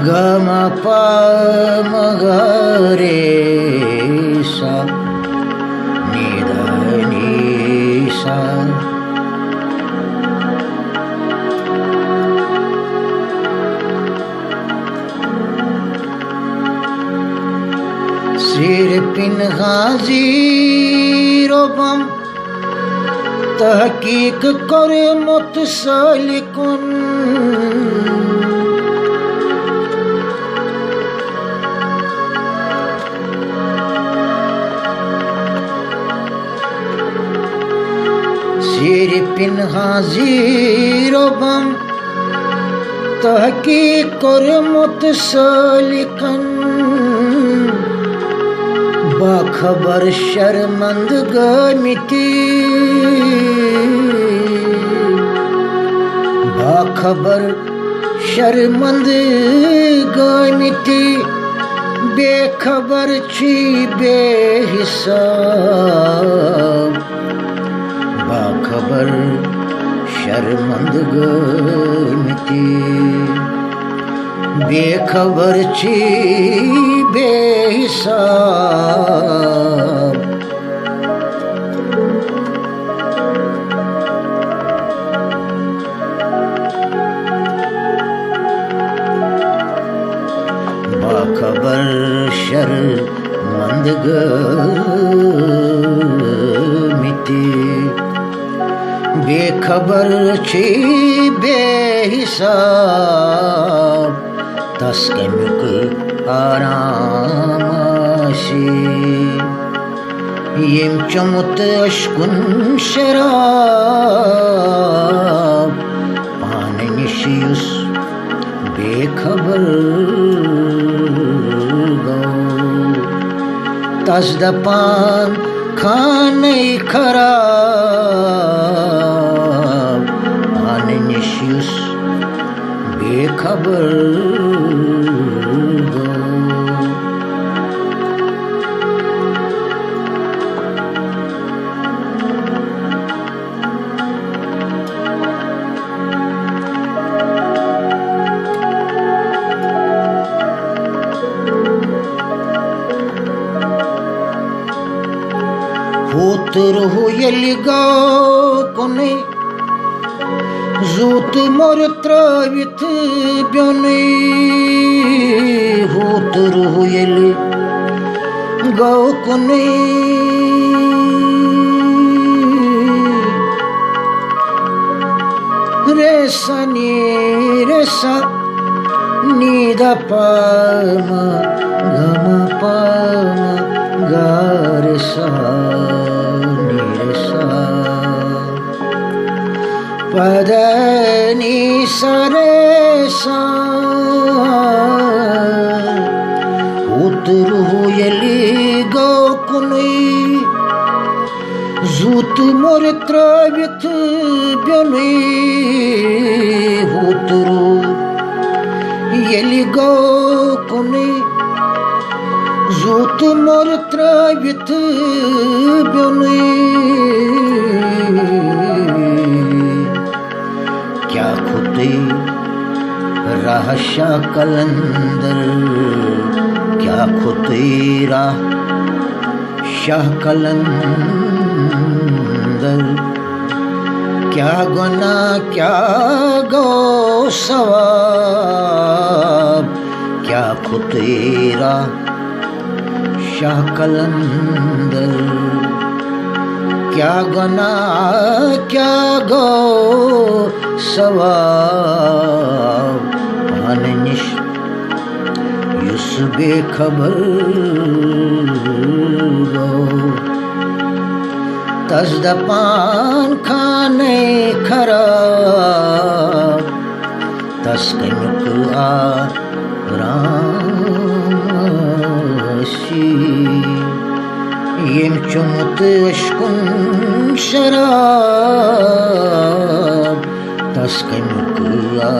गम प म ग रे सा नि ध नि सा सिर पिन हाजिर बम तहकीक करे मुतसलिकुन सिर पिन हाजिर बम तहकीक करे मुतसलिकुन बाखबर शर्मंद गमिति बाखबर शर्मंद गमिति बेखबर छी बेहिसाब बाखबर शर्मंद गमिति बेखबर छी बेहिसाब बाखबर शर्मंद गमिति बेखबर छी बेहिसाब तस्कमिक आरामाशी यम चमुत अशकुन शराब पान निशियुस बेखबर गो तस्दपान खाने खराब पान निशियुस बेखबर गो होतर हो यलिगा कोने जूत मोर त्रवित ब्योने होतर हो यलिगा कोने रेसा नीद पाम गम पाम गारसा पदनी सरेसा उतरु यली गौकुनी जूत मोर त्रवित ब्योनी उतरु यली गौकुनी जूत मोर त्रवित ब्योनी क्या खुदे राह शाह कलंदर क्या खुदे राह शाह कलंदर क्या गुना क्या गो सवाब क्या खुदे राह शाह कलंदर क्या गुना क्या गो सवाब पाननिश युस बेखबर गो तस्दपान खाने खराब तस्कनुक आराम Yem çumut aşkın şarab Tas kemikya